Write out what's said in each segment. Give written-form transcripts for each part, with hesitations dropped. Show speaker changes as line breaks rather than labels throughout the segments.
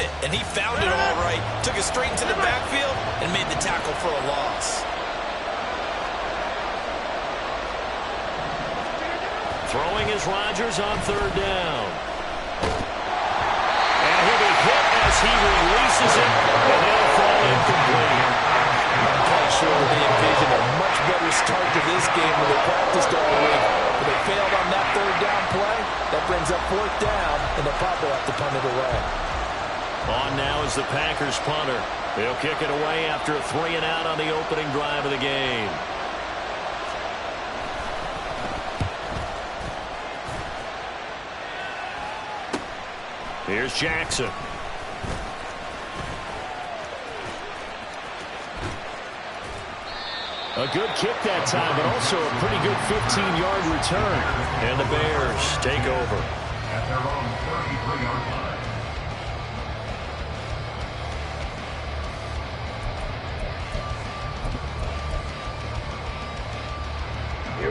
it, and he found it all right. Took it straight into the backfield and made the tackle for a loss.
Throwing is Rodgers on third down. And he'll be hit as he releases it, and it'll fall incomplete.
I'm quite sure they envisioned a much better start to this game when they practiced all week. But they failed on that third down play. That brings up fourth down, and they'll probably have to punt it away.
On now is the Packers punter. He'll kick it away after a 3-and-out on the opening drive of the game. Here's Jackson. A good kick that time, but also a pretty good 15-yard return. And the Bears take over.
At their own 33-yard line.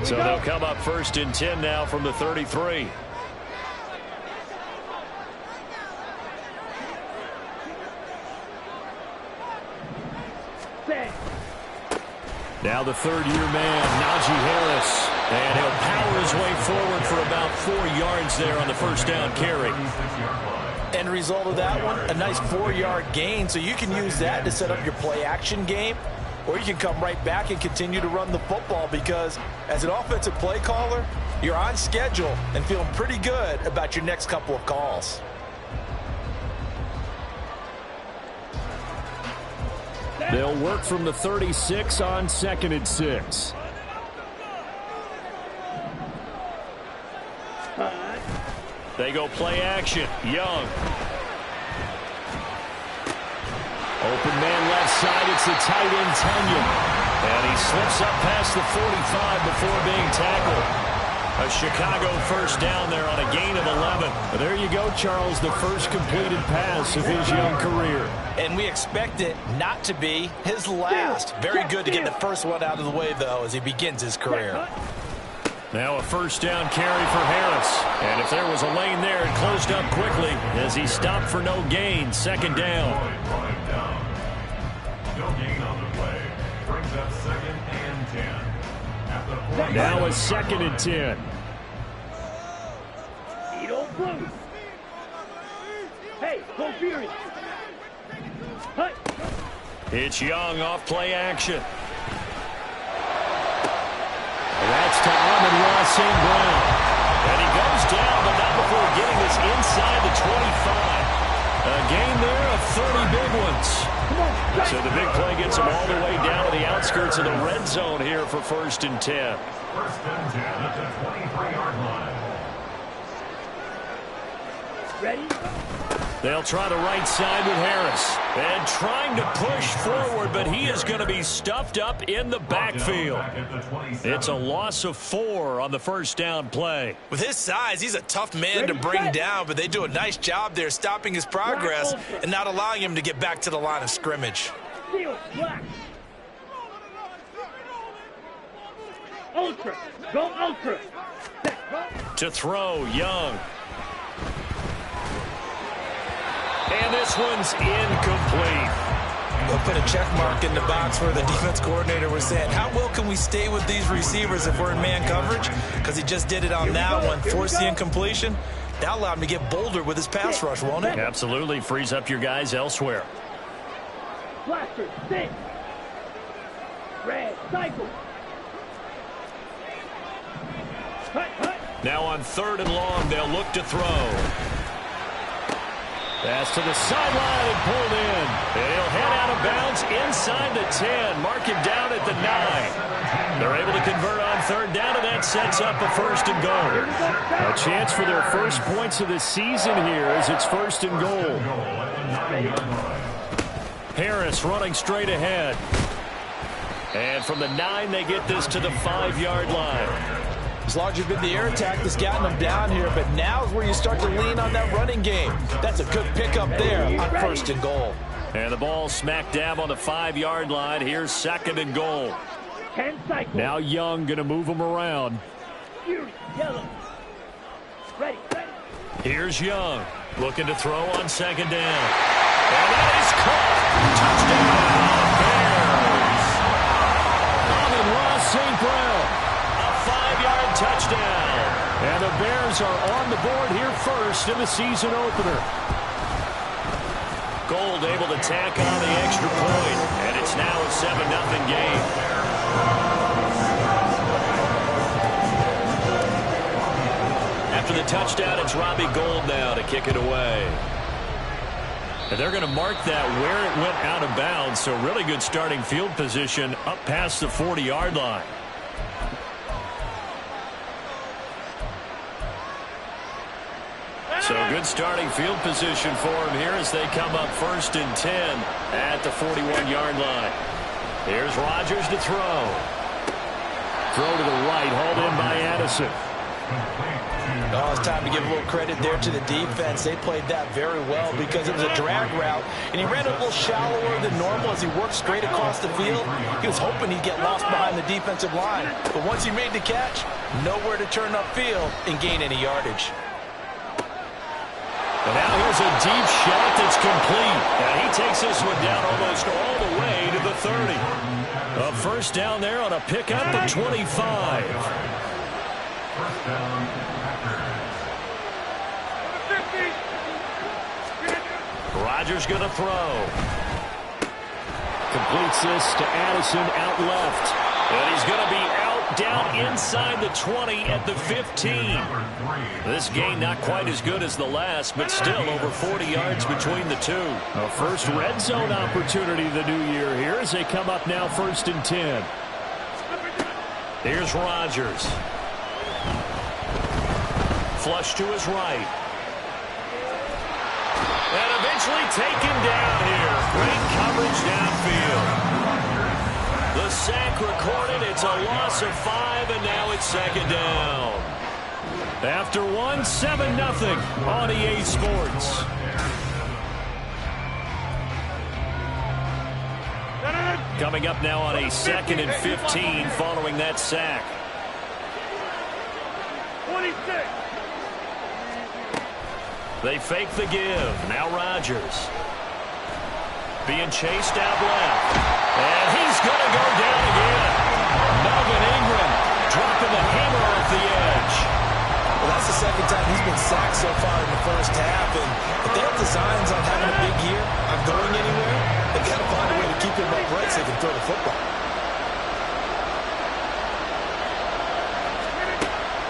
So they'll come up 1st and 10 now from the 33. Now the third-year man, Najee Harris. And he'll power his way forward for about 4 yards there on the first down carry.
End result of that one, a nice 4-yard gain. So you can use that to set up your play-action game. Or you can come right back and continue to run the football because as an offensive play caller, you're on schedule and feeling pretty good about your next couple of calls.
They'll work from the 36 on 2nd and 6. They go play action. Young. Open man left side. It's the tight end, Tenyon. And he slips up past the 45 before being tackled. A Chicago first down there on a gain of 11. There you go, Charles, the first completed pass of his young career.
And we expect it not to be his last. Very good to get the first one out of the way, though, as he begins his career.
Now a first down carry for Harris. And if there was a lane there, it closed up quickly as he stopped for no gain. 2nd down.
No gain on the play. Brings up 2nd and 10.
Now a 2nd and 10.
Hey, go Fury.
It's Young off play action. That's to Amon-Ra St. Brown. And he goes down, but not before getting this inside the 25. A gain there of 30 big ones. So the big play gets him all the way down to the outskirts of the red zone here for 1st and 10.
1st and 10 at the 23-yard line.
Ready?
They'll try the right side with Harris. And trying to push forward, but he is going to be stuffed up in the backfield. It's a loss of 4 on the first down play.
With his size, he's a tough man to bring down, but they do a nice job there stopping his progress and not allowing him to get back to the line of scrimmage.
Ultra. Go ultra.
To throw, Young. And this one's incomplete.
They'll put a check mark in the box where the defense coordinator was saying, how well can we stay with these receivers if we're in man coverage? Because he just did it on that one. Force the incompletion. That'll allow him to get bolder with his pass rush, won't it?
Absolutely. Frees up your guys elsewhere.
Blaster, stick. Red, cycle.
Now on 3rd and long, they'll look to throw. Pass to the sideline and pulled in. And he'll head out of bounds inside the 10. Mark him down at the 9. They're able to convert on 3rd down, and that sets up a 1st and goal. A chance for their first points of the season here as it's 1st and goal. Harris running straight ahead. And from the 9, they get this to the 5-yard line.
As long as you've been the air attack that's gotten them down here, but now is where you start to lean on that running game. That's a good pickup there on 1st and goal.
And the ball smack dab on the 5-yard line. Here's 2nd and goal. Now Young going to move him around.
Yellow. Ready.
Here's Young. Looking to throw on second down. And that is caught. Touchdown, Bears. Amon-Ra St. Brown. A 5-yard touchdown. And the Bears are on the board here first in the season opener. Gold able to tack on the extra point. And it's now a 7-0 game. After the touchdown, it's Robbie Gould now to kick it away. And they're going to mark that where it went out of bounds, so really good starting field position up past the 40-yard line. So good starting field position for him here as they come up 1st and 10 at the 41-yard line. Here's Rodgers to throw. Throw to the right, hauled in by Addison.
Oh, it's time to give a little credit there to the defense. They played that very well because it was a drag route, and he ran a little shallower than normal as he worked straight across the field. He was hoping he'd get lost behind the defensive line, but once he made the catch, nowhere to turn upfield and gain any yardage.
And now here's a deep shot that's complete. And he takes this one down almost all the way to the 30. A first down there on a pickup at 25.
First down, Packers.
Rodgers going to throw. Completes this to Addison out left. And he's going to be out down inside the 20 at the 15. This gain not quite as good as the last, but still over 40 yards between the two. A first red zone opportunity the new year here as they come up now 1st and 10. Here's Rodgers. Flush to his right. And eventually taken down here. Great coverage downfield. The sack recorded. It's a loss of 5, and now it's 2nd down. After 1, 7-0 on EA Sports. Coming up now on a 2nd and 15 following that sack.
26.
They fake the give. Now Rodgers. Being chased out left. And he's going to go down again. Melvin Ingram dropping the hammer off the edge.
Well, that's the second time he's been sacked so far in the first half. And if they have designs on having a big year, on going anywhere, they've got to find a way to keep him upright so they can throw the football.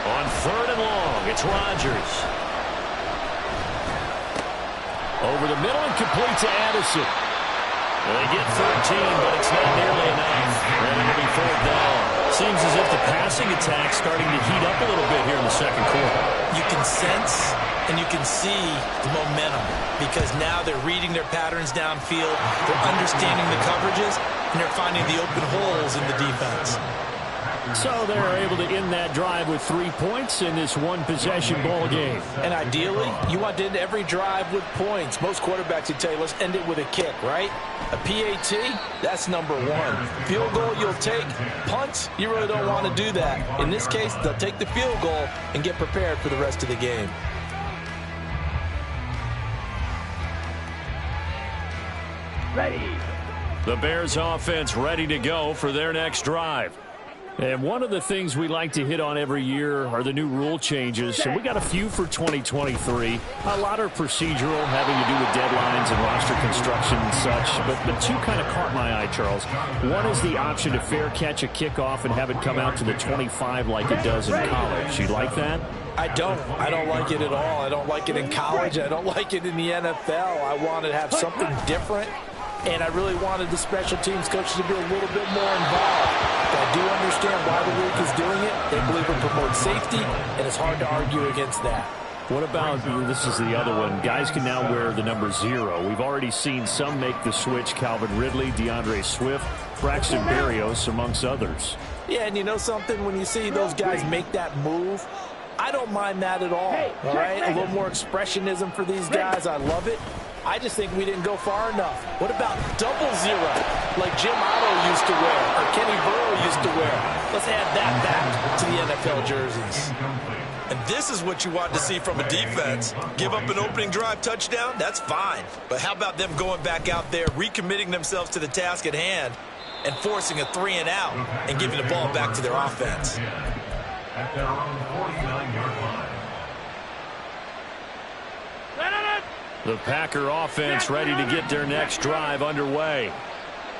On 3rd and long, it's Rodgers. Over the middle and complete to Addison. They get 13, but it's not nearly enough. And it'll be 4th down. Seems as if the passing attack's starting to heat up a little bit here in the 2nd quarter.
You can sense and you can see the momentum because now they're reading their patterns downfield, they're understanding the coverages, and they're finding the open holes in the defense.
So they're able to end that drive with 3 points in this one-possession ball game.
And ideally, you want to end every drive with points. Most quarterbacks would tell you, let's end it with a kick, right? A PAT, that's number 1. Field goal you'll take. Punts, you really don't want to do that. In this case, they'll take the field goal and get prepared for the rest of the game.
Ready.
The Bears offense ready to go for their next drive. And one of the things we like to hit on every year are the new rule changes. So we got a few for 2023. A lot are procedural, having to do with deadlines and roster construction and such. But two kind of caught my eye, Charles. One is the option to fair catch a kickoff and have it come out to the 25 like it does in college. You like that?
I don't like it at all. I don't like it in college. I don't like it in the NFL. I want to have something different. And I really wanted the special teams coaches to be a little bit more involved. But I do understand why the league is doing it. They believe it promotes safety, and it's hard to argue against that.
What about, this is the other one, guys can now wear the number 0. We've already seen some make the switch, Calvin Ridley, DeAndre Swift, Braxton Berrios, amongst others.
Yeah, and you know something? When you see those guys make that move, I don't mind that at all. All right? A little more expressionism for these guys. I love it. I just think we didn't go far enough. What about double 0 like Jim Otto used to wear or Kenny Burrow used to wear? Let's add that back to the NFL jerseys. And this is what you want to see from a defense. Give up an opening drive touchdown, that's fine. But how about them going back out there, recommitting themselves to the task at hand, and forcing a 3-and-out and giving the ball back to their offense.
At their own 49-yard line.
The Packer offense ready to get their next drive underway.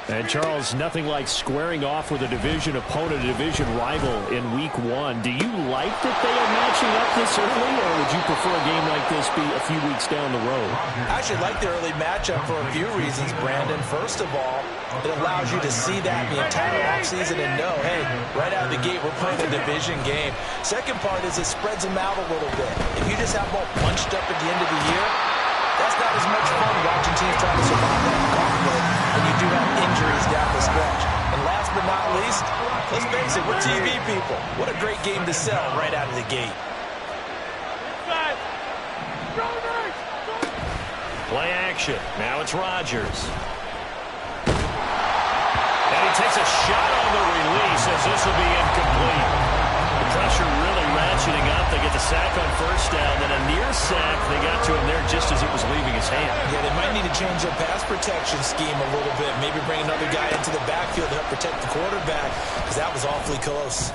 And, Charles, nothing like squaring off with a division opponent, a division rival in Week 1. Do you like that they are matching up this early, or would you prefer a game like this be a few weeks down the road?
I actually like the early matchup for a few reasons, Brandon. First of all, it allows you to see that the entire offseason and know, hey, right out of the gate, we're playing a division game. Second part is it spreads them out a little bit. If you just have them all bunched up at the end of the year, that's not as much fun watching teams try to survive that conflict when you do have injuries down the stretch. And last but not least, let's face it, we're TV people. What a great game to sell right out of the gate.
Play action. Now it's Rodgers. And he takes a shot on the release as this will be incomplete. The pressure really ratcheting up. They get the sack on first down, then a near sack. They got to him there just as it was leaving his hand.
Yeah, they might need to change their pass protection scheme a little bit. Maybe bring another guy into the backfield to help protect the quarterback, because that was awfully close.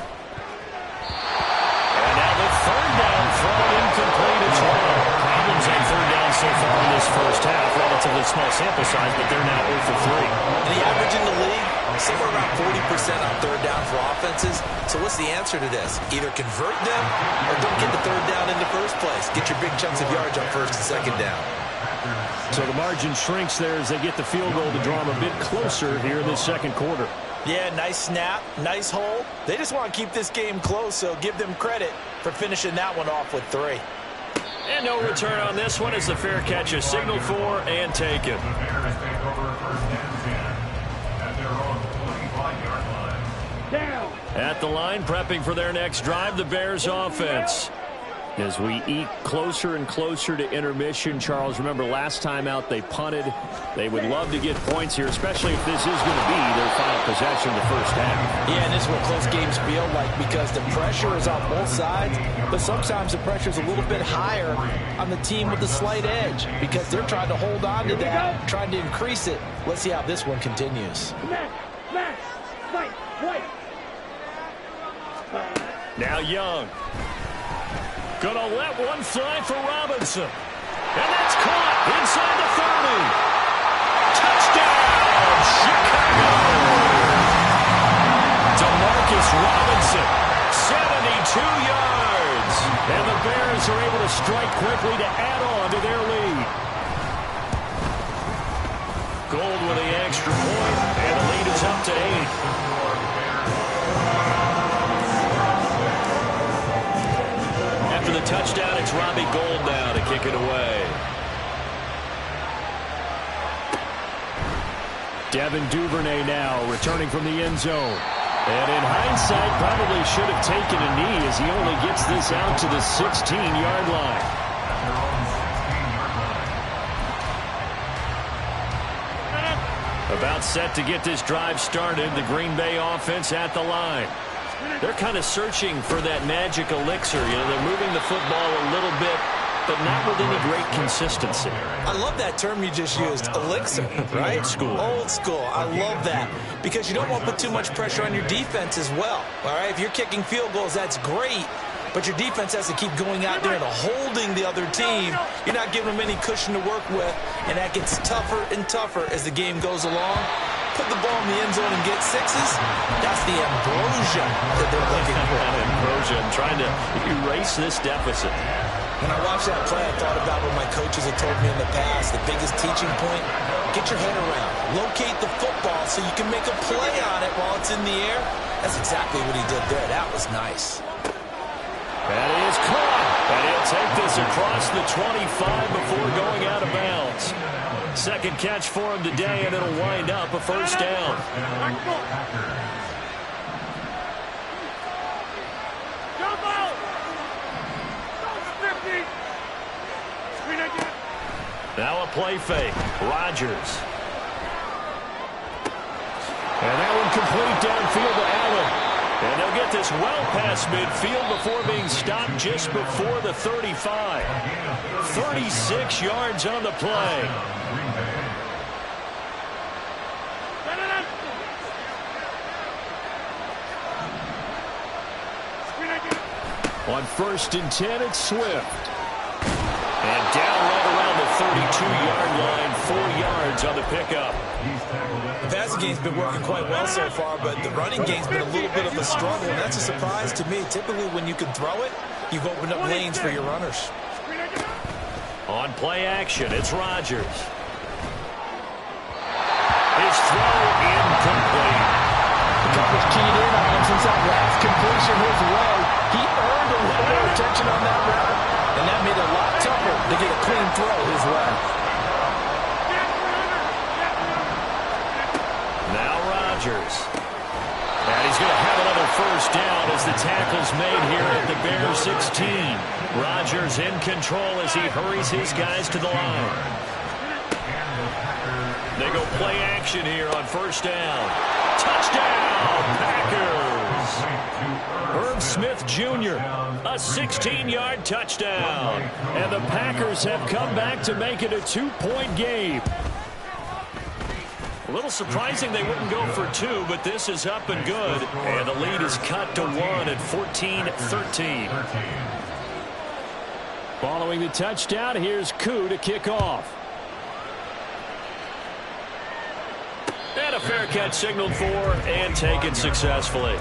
And now the third down throw incomplete as well. Problems on third down so far in this first half. Relatively small sample size, but they're now 0 for 3.
The average in the league, somewhere around 40% on third down for offenses. So what's the answer to this? Either convert them or don't get the third down in the first place. Get your big chunks of yards on first and second down.
So the margin shrinks there as they get the field goal to draw them a bit closer here in this second quarter.
Yeah, nice snap, nice hold. They just want to keep this game close, so give them credit for finishing that one off with 3.
And no return on this one as the fair catch is signaled for and taken.
The Bears take over first and 10 at their own 25-yard line.
Down.
At the line, prepping for their next drive, the Bears offense. As we eke closer and closer to intermission, Charles, remember last time out they punted. They would love to get points here, especially if this is going to be their final possession in the first half.
Yeah, and this is what close games feel like because the pressure is on both sides, but sometimes the pressure is a little bit higher on the team with the slight edge because they're trying to hold on to that, trying to increase it. Let's see how this one continues.
Max, fight, wait.
Now Young. Gonna let one fly for Robinson. And that's caught inside the 30. Touchdown, Chicago! DeMarcus Robinson, 72 yards. And the Bears are able to strike quickly to add on to their lead. Gold with the extra point, and the lead is up to 8. After the touchdown, it's Robbie Gould now to kick it away. Devin Duvernay now returning from the end zone. And in hindsight, probably should have taken a knee as he only gets this out to the 16-yard line. About set to get this drive started, the Green Bay offense at the line. They're kind of searching for that magic elixir. You know, they're moving the football a little bit, but not with any great consistency.
I love that term you just used, elixir, right?
Old school.
Old school. I love that because you don't want to put too much pressure on your defense as well. All right, if you're kicking field goals, that's great, but your defense has to keep going out there and holding the other team. You're not giving them any cushion to work with, and that gets tougher and tougher as the game goes along. Put the ball in the end zone and get 6s. That's the ambrosia that they're looking for.
Ambrosia, and trying to erase this deficit.
When I watched that play, I thought about what my coaches had told me in the past. The biggest teaching point, get your head around. Locate the football so you can make a play on it while it's in the air. That's exactly what he did there. That was nice.
That is caught. And he'll take this across the 25 before going out of bounds. Second catch for him today, and it'll wind up a first down. Now a play fake. Rodgers. And that one complete downfield to Allen. And they'll get this well past midfield before being stopped just before the 35. 36 yards on the play. On 1st and 10, it's Swift. And down right around the 32-yard line, 4 yards on the pickup.
The passing game's been working quite well so far, but the running game's been a little bit of a struggle, and that's a surprise to me. Typically, when you can throw it, you've opened up lanes for your runners.
On play action, it's Rodgers. His throw incomplete.
The coverage keyed in on him since that last completion his way. He earned a little more attention on that route, and that made it a lot tougher to get a clean throw his way.
Now Rodgers. And he's going to have another first down as the tackle's made here at the Bears 16. Rodgers in control as he hurries his guys to the line. They go play action here on first down. Touchdown, Packers! Herb Smith Jr., a 16-yard touchdown. And the Packers have come back to make it a 2-point game. A little surprising they wouldn't go for 2, but this is up and good. And the lead is cut to 1 at 14-13. Following the touchdown, here's Koo to kick off. And a fair catch signaled for and taken successfully.
The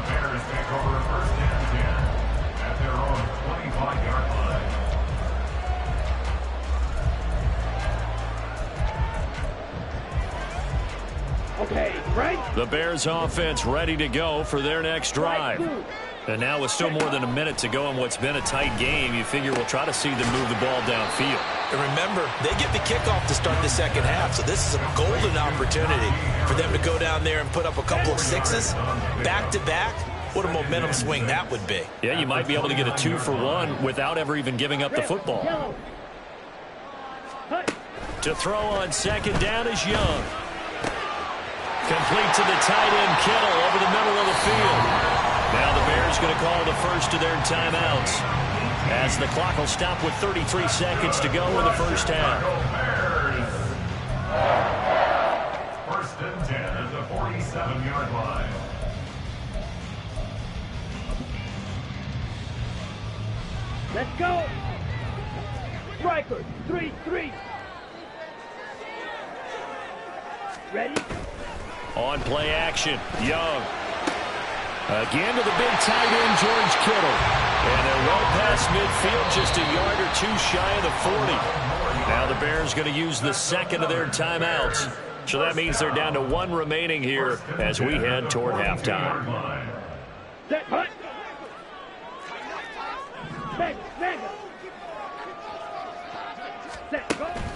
Bears take over 1st and 10 at their own 25-yard line.
Okay, right?
The Bears offense ready to go for their next drive. And now with still more than a minute to go in what's been a tight game, you figure we'll try to see them move the ball downfield.
And remember, they get the kickoff to start the second half, so this is a golden opportunity for them to go down there and put up a couple of sixes back-to-back. What a momentum swing that would be.
Yeah, you might be able to get a 2-for-1 without ever even giving up the football. To throw on second down is Young. Complete to the tight end, Kittle, over the middle of the field. Now the Bears going to call the first of their timeouts, as the clock will stop with 33 seconds to go in the first half.
1st and 10 at the 47-yard line.
Let's go. Strikers, 3-3. Ready?
On play action, Young. Again to the big tight end, George Kittle. And they're well past midfield, just a yard or 2 shy of the 40. Now the Bears going to use the second of their timeouts. So that means they're down to 1 remaining here as we head toward halftime.
Set, hut. Set,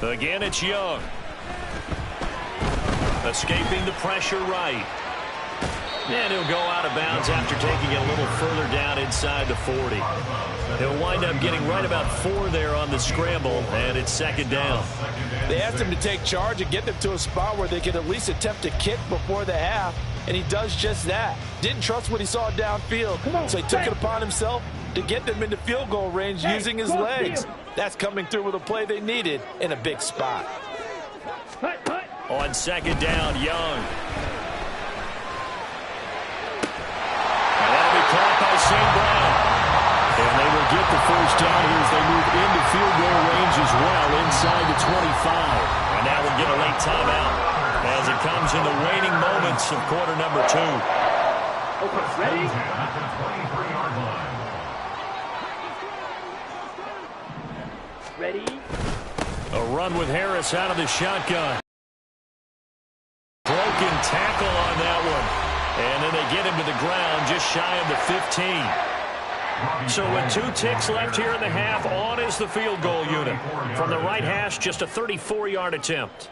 go.
Again, it's Young. Escaping the pressure right. And he'll go out of bounds after taking it a little further down inside the 40. He'll wind up getting right about 4 there on the scramble, and it's second down.
They asked him to take charge and get them to a spot where they could at least attempt to kick before the half, and he does just that. Didn't trust what he saw downfield, so he took it upon himself to get them into field goal range using his legs. That's coming through with a play they needed in a big spot.
On second down, Young. And that'll be caught by St. Brown. And they will get the first down here as they move into field goal range as well inside the 25. And now we'll get a late timeout as it comes in the waning moments of quarter number 2.
Okay, ready? Ready?
A run with Harris out of the shotgun. Broken tackle on that one. And then they get him to the ground just shy of the 15. So with 2 ticks left here in the half, on is the field goal unit. From the right hash, just a 34-yard attempt.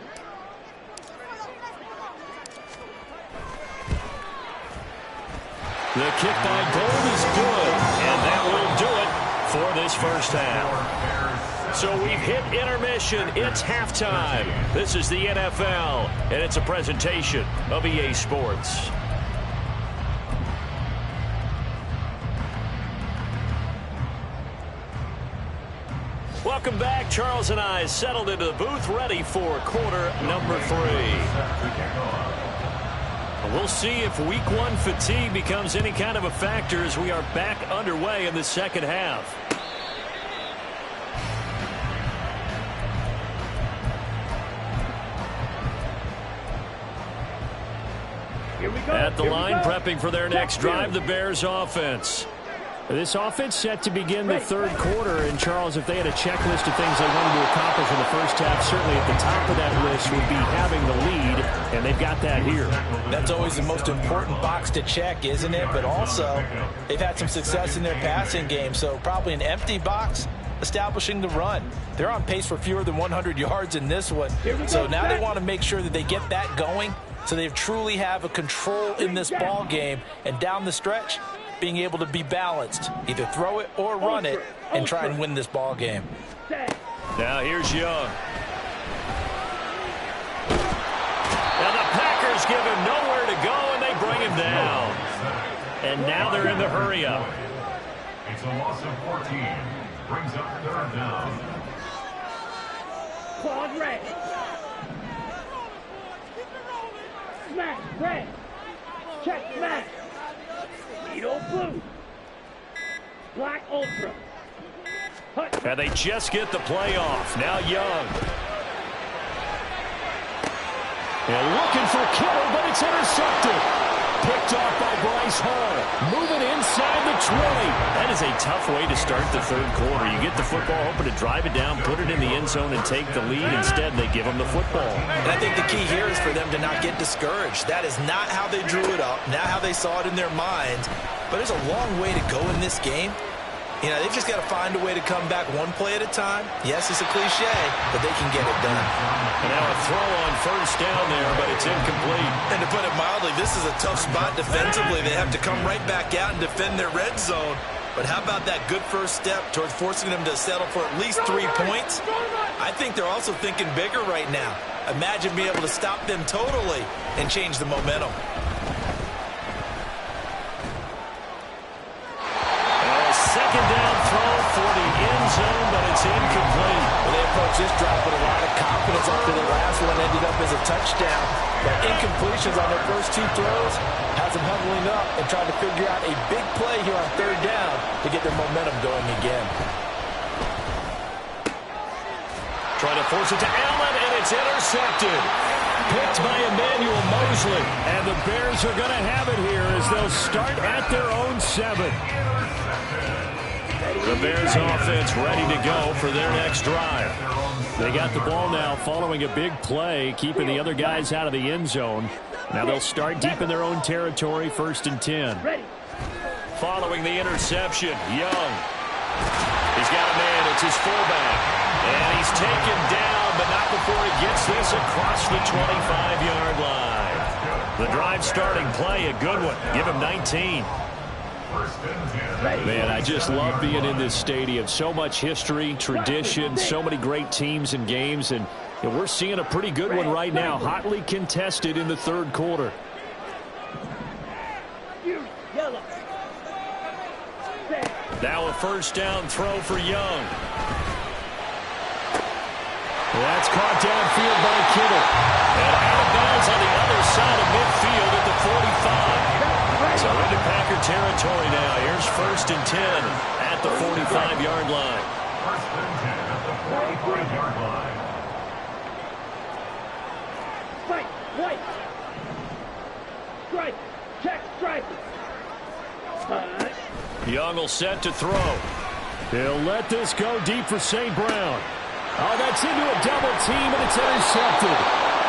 The kick by Gold is good, and that will do it for this first half. So we've hit intermission. It's halftime. This is the NFL, and it's a presentation of EA Sports. Welcome back. Charles and I settled into the booth, ready for quarter number 3. We'll see if week 1 fatigue becomes any kind of a factor as we are back underway in the second half.
Here we go.
At the
Here we
line,
go.
prepping for their next drive, the Bears offense. This offense set to begin the third quarter. And, Charles, if they had a checklist of things they wanted to accomplish in the first half, certainly at the top of that list would be having the lead, and they've got that here.
That's always the most important box to check, isn't it? But also, they've had some success in their passing game, so probably an empty box establishing the run. They're on pace for fewer than 100 yards in this one. So now they want to make sure that they get that going so they truly have a control in this ball game, and down the stretch, being able to be balanced, either throw it or run it, and try and win this ball game.
Now here's Young. And the Packers give him nowhere to go, and they bring him down. And now they're in the hurry up.
It's a loss of 14. Brings up third down.
Claude red. Smash red. Check smash. Needle blue. Black ultra. Hut.
And they just get the play off. Now Young. And looking for Kittle, but it's intercepted. Picked off by Bryce Hall. Moving inside the 20. That is a tough way to start the third quarter. You get the football, hoping to drive it down, put it in the end zone, and take the lead. Instead, they give them the football.
And I think the key here is for them to not get discouraged. That is not how they drew it up, not how they saw it in their minds. But there's a long way to go in this game. You know, they've just got to find a way to come back one play at a time. Yes, it's a cliche, but they can get it done.
And now a throw on first down there, but it's incomplete.
And to put it mildly, this is a tough spot defensively. They have to come right back out and defend their red zone. But how about that good first step towards forcing them to settle for at least 3 points? I think they're also thinking bigger right now. Imagine being able to stop them totally and change the momentum.
Second down throw for the end zone, but it's incomplete.
Well, they approached this drive with a lot of confidence after the last one ended up as a touchdown. But incompletions on their first 2 throws has them huddling up and trying to figure out a big play here on third down to get their momentum going again.
Trying to force it to Allen, and it's intercepted. Picked by Emmanuel Mosley. And the Bears are going to have it here as they'll start at their own 7. The Bears offense ready to go for their next drive. They got the ball now following a big play, keeping the other guys out of the end zone. Now they'll start deep in their own territory, 1st and 10. Following the interception, Young. He's got a man, it's his fullback. And he's taken down, but not before he gets this across the 25-yard line. The drive starting play, a good one. Give him 19. Man, I just love being in this stadium. So much history, tradition, so many great teams and games, and we're seeing a pretty good one right now, hotly contested in the third quarter. Now a first down throw for Young. That's caught downfield by Kittle. And out of bounds on the other side of midfield at the 45. So into Packer territory now. Here's 1st and 10 at the 45-yard line.
1st and 10 at the 45-yard line.
Fight, white. Strike, check, strike.
Young will set to throw. He'll let this go deep for St. Brown. Oh, that's into a double team, and it's intercepted.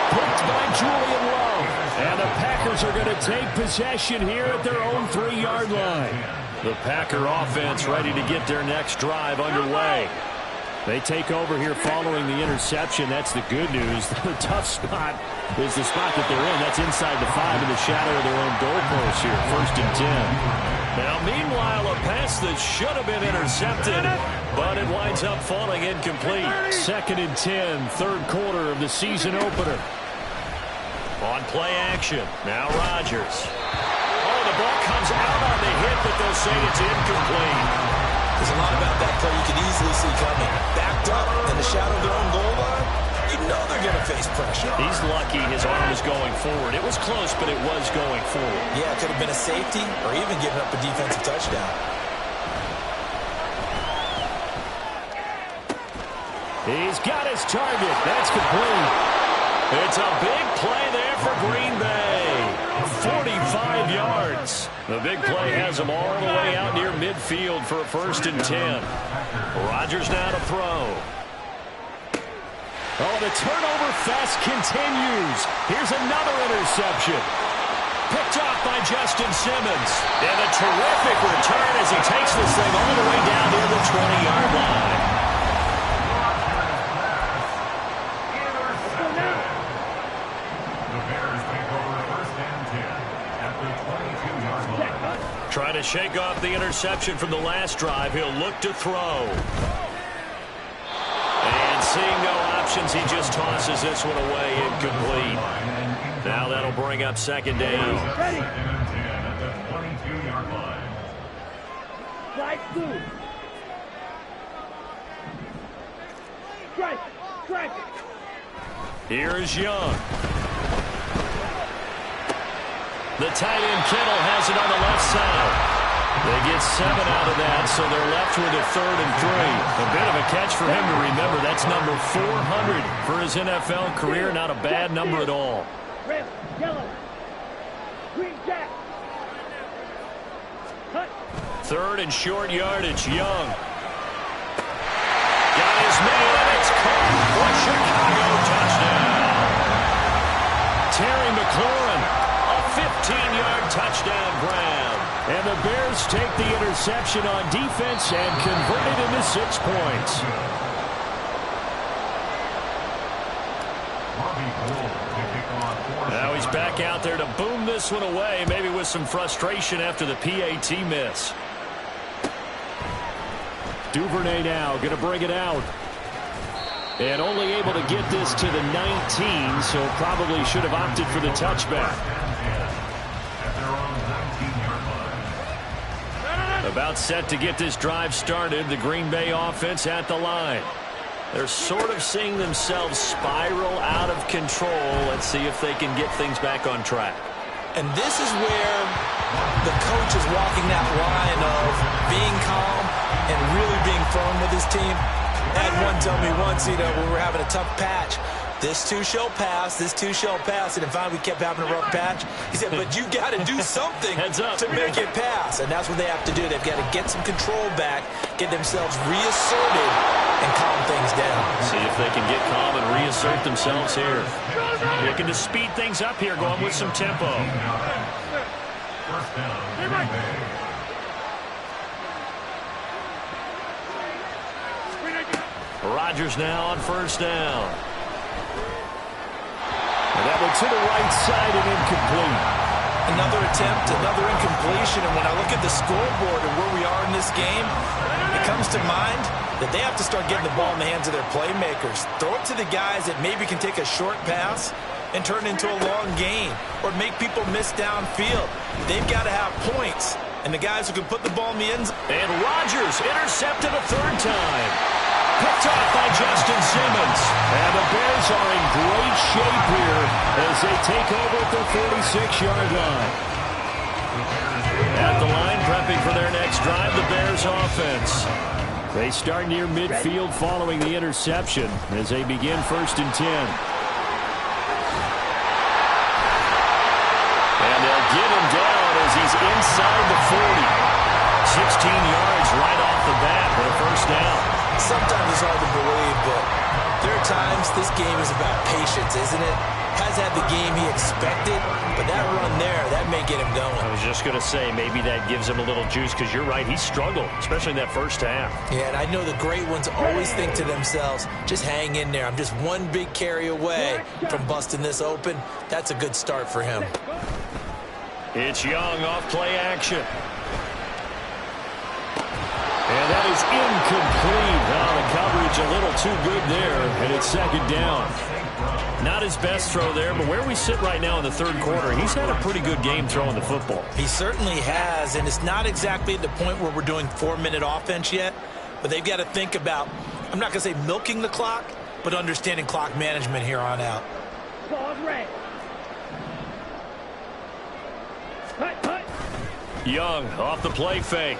Picked by Julian Love. And the Packers are going to take possession here at their own 3-yard line. The Packer offense ready to get their next drive underway. They take over here following the interception. That's the good news. The tough spot is the spot that they're in. That's inside the 5 in the shadow of their own goalpost here. 1st and 10. Now, meanwhile, a pass that should have been intercepted, but it winds up falling incomplete. 2nd and 10, third quarter of the season opener. On play action, now Rodgers. Oh, the ball comes out on the hit, but they'll say it's incomplete.
There's a lot about that play you can easily see coming. Backed up in the shadow of their own goal line, you know they're going to face pressure.
He's lucky his arm was going forward. It was close, but it was going forward.
Yeah, it could have been a safety or even giving up a defensive touchdown.
He's got his target. That's complete. It's a big play there for Green Bay. 45 yards. The big play has them all the way out near midfield for a 1st and 10. Rodgers now to throw. Oh, the turnover fest continues. Here's another interception. Picked off by Justin Simmons. And a terrific return as he takes this thing all the way down near the 20-yard line. Trying to shake off the interception from the last drive. He'll look to throw. And seeing no options, he just tosses this one away incomplete. Now that'll bring up 2nd down.
Ready.
2nd and 10 at the 22-yard line.
Slide through. Strike. Strike.
Here's Young. The tight end Kittle has it on the left side. They get 7 out of that, so they're left with a 3rd and 3. A bit of a catch for him to remember. That's number 400 for his NFL career. Not a bad number at all.
Red, yellow. Green jack. Cut.
3rd and short yardage. Young. Got his man, and it's caught for Chicago. Touchdown. Terry McLaurin. 15-yard touchdown grab. And the Bears take the interception on defense and convert it into 6 points. Now he's back out there to boom this one away, maybe with some frustration after the PAT miss. Duvernay now going to bring it out. And only able to get this to the 19, so probably should have opted for the touchback. About set to get this drive started. The Green Bay offense at the line. They're sort of seeing themselves spiral out of control. Let's see if they can get things back on track.
And this is where the coach is walking that line of being calm and really being firm with his team. I had one tell me once, we were having a tough patch. This too shall pass, this too shall pass. And finally we kept having a rough patch. He said, but you got to do something to make it pass. And that's what they have to do. They've got to get some control back, get themselves reasserted, and calm things down.
See if they can get calm and reassert themselves here. Looking to speed things up here, going with some tempo.
First down, Green Bay.
Rodgers now on 1st down. And that one to the right side and incomplete.
Another attempt, another incompletion. And when I look at the scoreboard and where we are in this game, it comes to mind that they have to start getting the ball in the hands of their playmakers. Throw it to the guys that maybe can take a short pass and turn it into a long gain or make people miss downfield. They've got to have points. And the guys who can put the ball in the end zone.
And Rodgers intercepted a 3rd time. Picked off by Justin Simmons. And the Bears are in great shape here as they take over at the 46-yard line. At the line, prepping for their next drive, the Bears offense. They start near midfield following the interception as they begin 1st and 10. And they'll get him down as he's inside the 40. 16 yards right off the bat for a 1st down.
Sometimes it's hard to believe, but there are times this game is about patience, isn't it? Has had the game he expected, but that run there, that may get him going.
I was just going to say, maybe that gives him a little juice, because you're right, he struggled, especially in that 1st half.
Yeah, and I know the great ones always think to themselves, just hang in there. I'm just one big carry away from busting this open. That's a good start for him.
It's Young off play action. And that is incomplete. Oh, the coverage a little too good there, and it's 2nd down. Not his best throw there, but where we sit right now in the third quarter, he's had a pretty good game throwing the football.
He certainly has, and it's not exactly at the point where we're doing 4-minute offense yet, but they've got to think about, I'm not going to say milking the clock, but understanding clock management here on out.
Ball red. Cut.
Young off the play fake.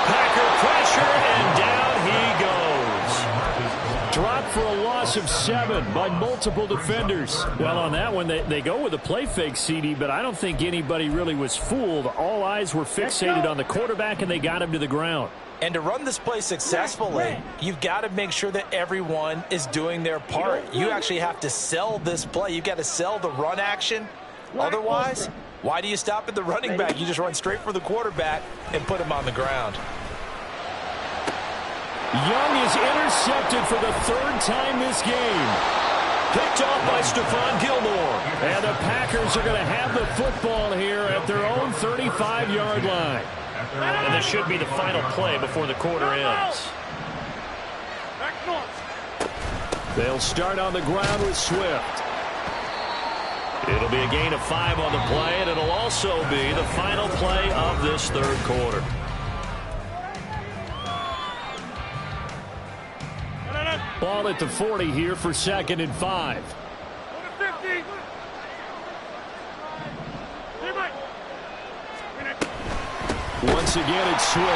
Packer pressure, and down he goes. Dropped for a loss of 7 by multiple defenders. Well, on that one, they go with a play fake, CD, but I don't think anybody really was fooled. All eyes were fixated on the quarterback, and they got him to the ground.
And to run this play successfully, you've got to make sure that everyone is doing their part. You actually have to sell this play. You've got to sell the run action. Otherwise, why do you stop at the running back? You just run straight for the quarterback and put him on the ground.
Young is intercepted for the 3rd time this game. Picked off by Stephon Gilmore. And the Packers are going to have the football here at their own 35-yard line. And this should be the final play before the quarter ends. They'll start on the ground with Swift. It'll be a gain of 5 on the play, and it'll also be the final play of this third quarter. Ball at the 40 here for 2nd and 5. Once again, it's Swift.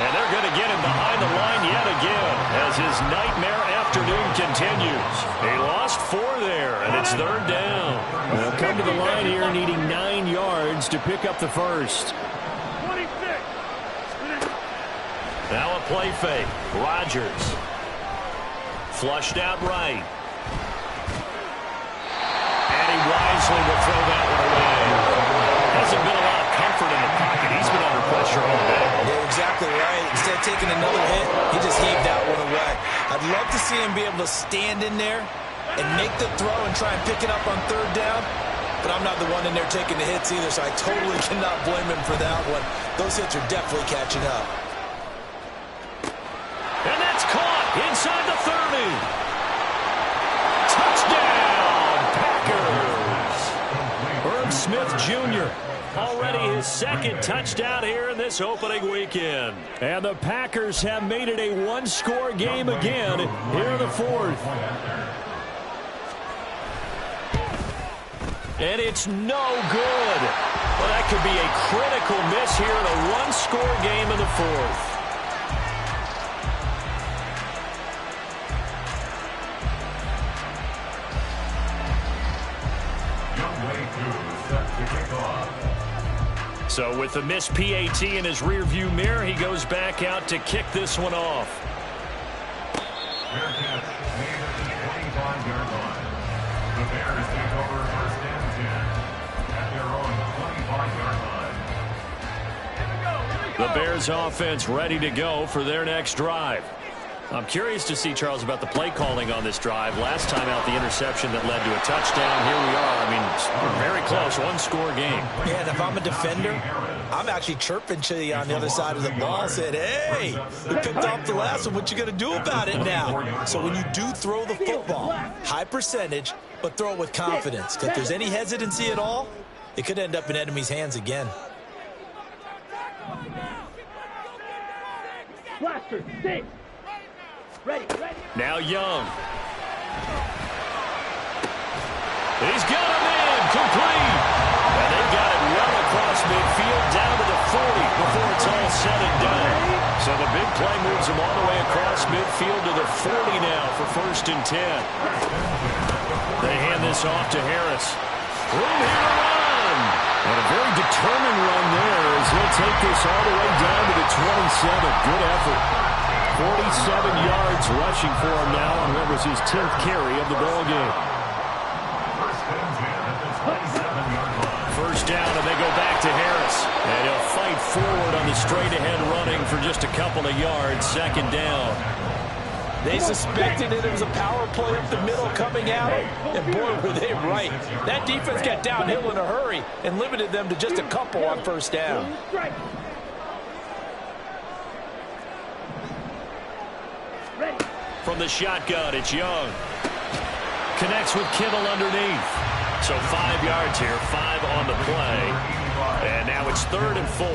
And they're going to get him behind the line yet again as his nightmare afternoon continues. He lost 4 there, and it's 3rd down. They'll come to the line here needing 9 yards to pick up the first.
26.
Now a play fake. Rodgers. Flushed out right. And he wisely will throw that one away. Hasn't been a lot of comfort in the pocket. He's been under pressure all day.
You're exactly right. Instead of taking another hit, he just heaved that one away. I'd love to see him be able to stand in there and make the throw and try and pick it up on 3rd down. But I'm not the one in there taking the hits either, so I totally cannot blame him for that one. Those hits are definitely catching up.
And that's caught inside the 30. Touchdown, Packers. Herb Smith Jr. already his 2nd touchdown here in this opening weekend. And the Packers have made it a 1-score game again here in the 4th. And it's no good. Well, that could be a critical miss here in a 1-score game in the 4th. So with the missed PAT in his rearview mirror, he goes back out to kick this one off.
Fair catch made at the 25-yard line. The Bears take over 1st and 10 at their own 25-yard line.
The Bears offense ready to go for their next drive. I'm curious to see, Charles, about the play calling on this drive. Last time out, the interception that led to a touchdown. Here we are. I mean, we're very close. 1-score game.
Yeah, and if I'm a defender, I'm actually chirping to you on the other side of the ball, saying, hey, we picked off the last one. What you going to do about it now? So when you do throw the football, high percentage, but throw it with confidence. If there's any hesitancy at all, it could end up in enemy's hands again.
Blaster, 6. Ready.
Now Young. He's got him in. Complete. And they got it well across midfield down to the 40 before it's all said and done. So the big play moves him all the way across midfield to the 40 now for 1st and 10. They hand this off to Harris. Room here to run. And a very determined run there as he'll take this all the way down to the 27. Good effort. 47 yards rushing for him now on what was his 10th carry of the ball game. 1st down, and they go back to Harris. And he'll fight forward on the straight-ahead running for just a couple of yards. 2nd down.
They suspected it was a power play up the middle coming out, and boy, were they right. That defense got downhill in a hurry and limited them to just a couple on 1st down.
From the shotgun, it's Young. Connects with Kittle underneath. So 5 yards here, 5 on the play. And now it's 3rd and 4.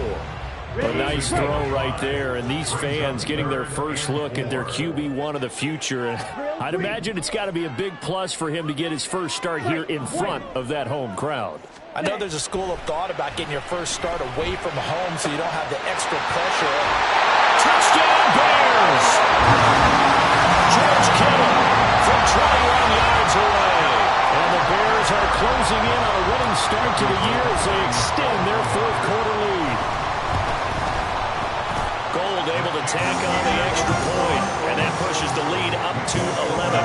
A nice throw right there, and these fans getting their first look at their QB1 of the future. I'd imagine it's got to be a big plus for him to get his first start here in front of that home crowd.
I know there's a school of thought about getting your first start away from home so you don't have the extra pressure.
Touchdown Bears! George Kittle from 21 yards away.
And the Bears are closing in on a winning start to the year as they extend their 4th quarter lead.
Gold able to tack on the extra point, and that pushes the lead up to 11.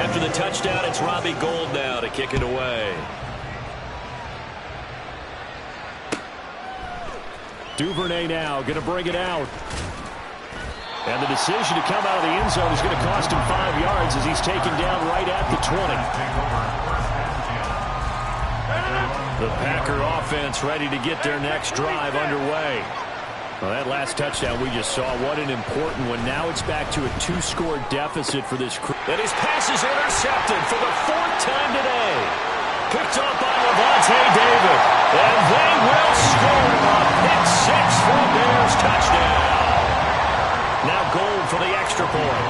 After the touchdown, it's Robbie Gould now to kick it away.
Duvernay now going to bring it out. And the decision to come out of the end zone is going to cost him 5 yards as he's taken down right at the 20.
The Packer offense ready to get their next drive underway.
Well, that last touchdown we just saw, what an important one. Now it's back to a 2-score deficit for this crew.
And his pass is intercepted for the 4th time today. Picked up by Levante David. And they will score a pick 6 for a Bears touchdown. Now Gold for the extra point.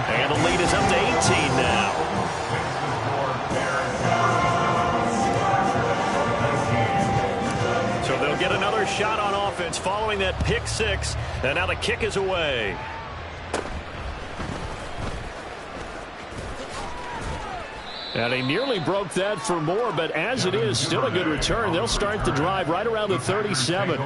And the lead is up to 18 now. So they'll get another shot on offense following that pick 6. And now the kick is away.
And he nearly broke that for more, but as it is, still a good return. They'll start the drive right around the 37.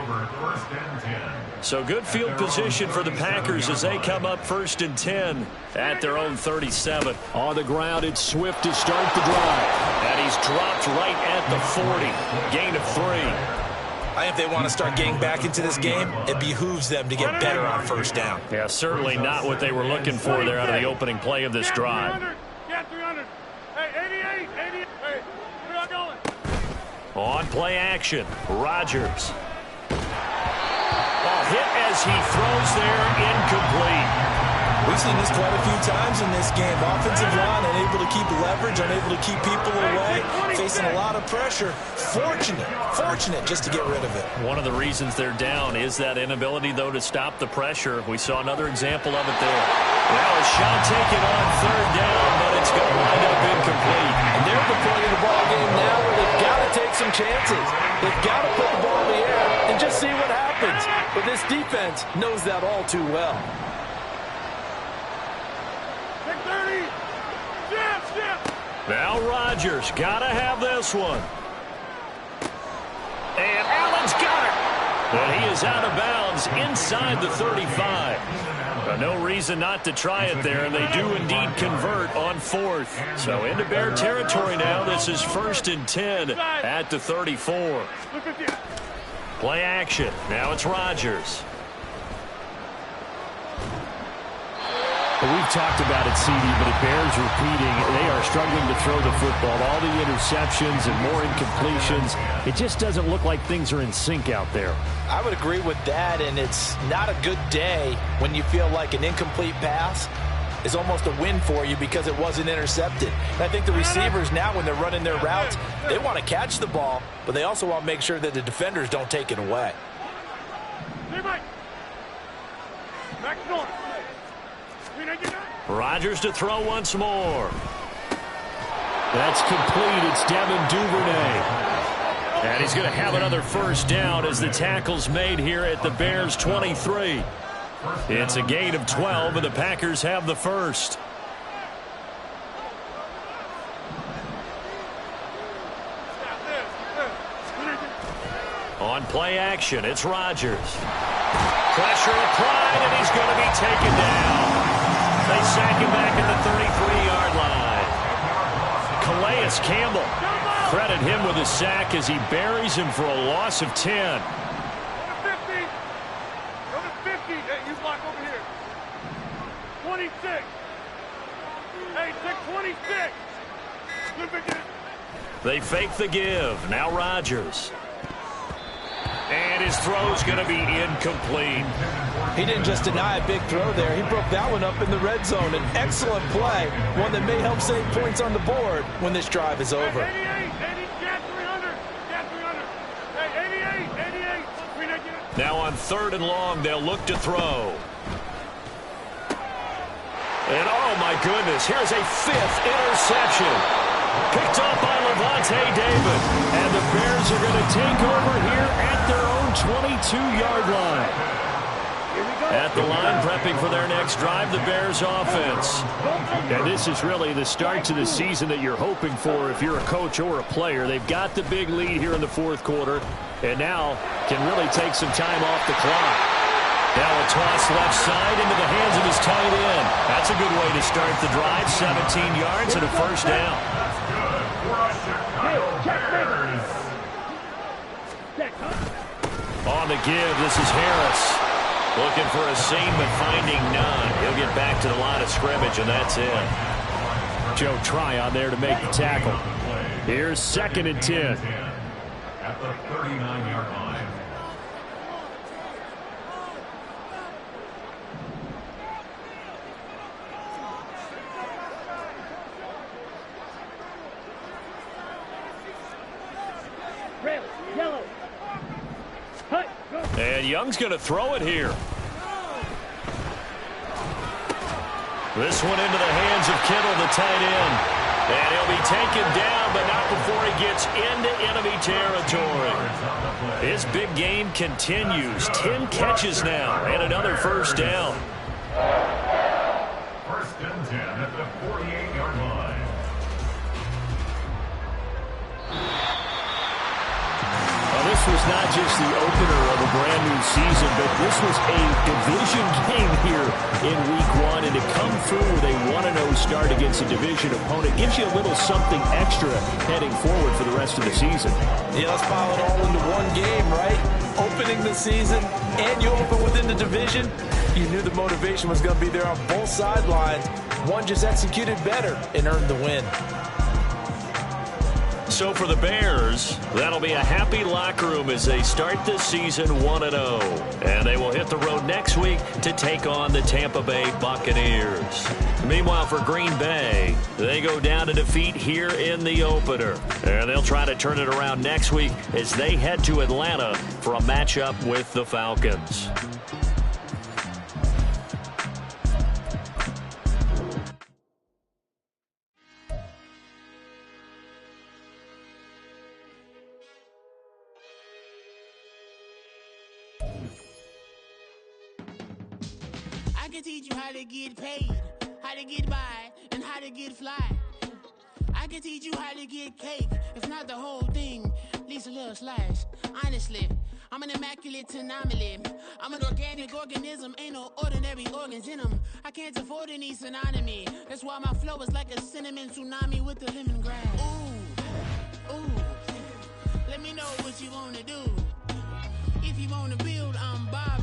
So good field position for the Packers as they come up 1st and 10 at their own 37.
On the ground, it's Swift to start the drive.
And he's dropped right at the 40. Gain of 3.
I think if they want to start getting back into this game, it behooves them to get better on 1st down.
Yeah, certainly not what they were looking for there out of the opening play of this drive.
Get 300. Hey, 88. Hey, where y'all going?
On play action, Rodgers. Ball hit as he throws there, incomplete.
We've seen this quite a few times in this game. Offensive line unable to keep leverage, unable to keep people away, facing a lot of pressure. Fortunate just to get rid of it.
One of the reasons they're down is that inability, though, to stop the pressure. We saw another example of it there. Now a shot taken on 3rd down, but it's going to wind up incomplete.
And they're at the point of the ball game now where they've got to take some chances. They've got to put the ball in the air and just see what happens. But this defense knows that all too well.
630. Shift.
Now Rodgers got to have this one. And Allen's got it. And he is out of bounds inside the 35. No reason not to try it there, and they do indeed convert on 4th. So into Bear territory now. This is 1st and 10 at the 34. Play action. Now it's Rodgers.
We've talked about it, CD, but it bears repeating. They are struggling to throw the football. All the interceptions and more incompletions. It just doesn't look like things are in sync out there.
I would agree with that, and it's not a good day when you feel like an incomplete pass is almost a win for you because it wasn't intercepted. And I think the receivers now, when they're running their routes, they want to catch the ball, but they also want to make sure that the defenders don't take it away.
Rodgers to throw once more.
That's complete. It's Devin Duvernay.
And he's going to have another 1st down as the tackle's made here at the Bears' 23. It's a gain of 12, and the Packers have the 1st. On play action, it's Rodgers. Pressure applied, and he's going to be taken down. They sack him back at the 33-yard line. Calais Campbell, credit him with a sack as he buries him for a loss of 10.
Number 50. Hey, you block over here. 26. Hey, take 26.
They fake the give. Now Rodgers. And his throw's going to be incomplete.
He didn't just deny a big throw there. He broke that one up in the red zone. An excellent play, one that may help save points on the board when this drive is over.
88, 80, cat 300, cat 300. Hey, 88, 88.
Now on 3rd and long, they'll look to throw. And oh my goodness, here's a 5th interception. Picked up by Levante David. And the Bears are going to take over here at their own 22-yard line. At the line, prepping for their next drive, the Bears offense.
And this is really the start to the season that you're hoping for if you're a coach or a player. They've got the big lead here in the 4th quarter, and now can really take some time off the clock. Now a toss left side into the hands of his tight end. That's a good way to start the drive. 17 yards and a first down. On the give, this is Harris. Looking for a seam, but finding none. He'll get back to the line of scrimmage, and that's it. Joe Tryon there to make the tackle. Here's 2nd and 10.
At the 39-yard line.
Red, yellow.
And Young's going to throw it here. This one into the hands of Kittle, the tight end. And he'll be taken down, but not before he gets into enemy territory. His big game continues. 10 catches now and another first down.
1st and 10 at the 48-yard line.
This was not just the opener of a brand new season, but this was a division game here in week 1. And to come through with a 1-0 start against a division opponent gives you a little something extra heading forward for the rest of the season.
Yeah, let's pile it all into one game, right? Opening the season, and you open within the division. You knew the motivation was going to be there on both sidelines. One just executed better and earned the win.
So for the Bears, that'll be a happy locker room as they start this season 1-0. And they will hit the road next week to take on the Tampa Bay Buccaneers. Meanwhile, for Green Bay, they go down to defeat here in the opener. And they'll try to turn it around next week as they head to Atlanta for a matchup with the Falcons.
I can teach you how to get paid, how to get by, and how to get fly. I can teach you how to get cake, if not the whole thing, at least a little slice. Honestly, I'm an immaculate anomaly. I'm an organic organism, ain't no ordinary organs in them. I can't afford any synonymy. That's why my flow is like a cinnamon tsunami with the lemongrass. Ooh, ooh, let me know what you wanna do. If you wanna build, I'm Bobby.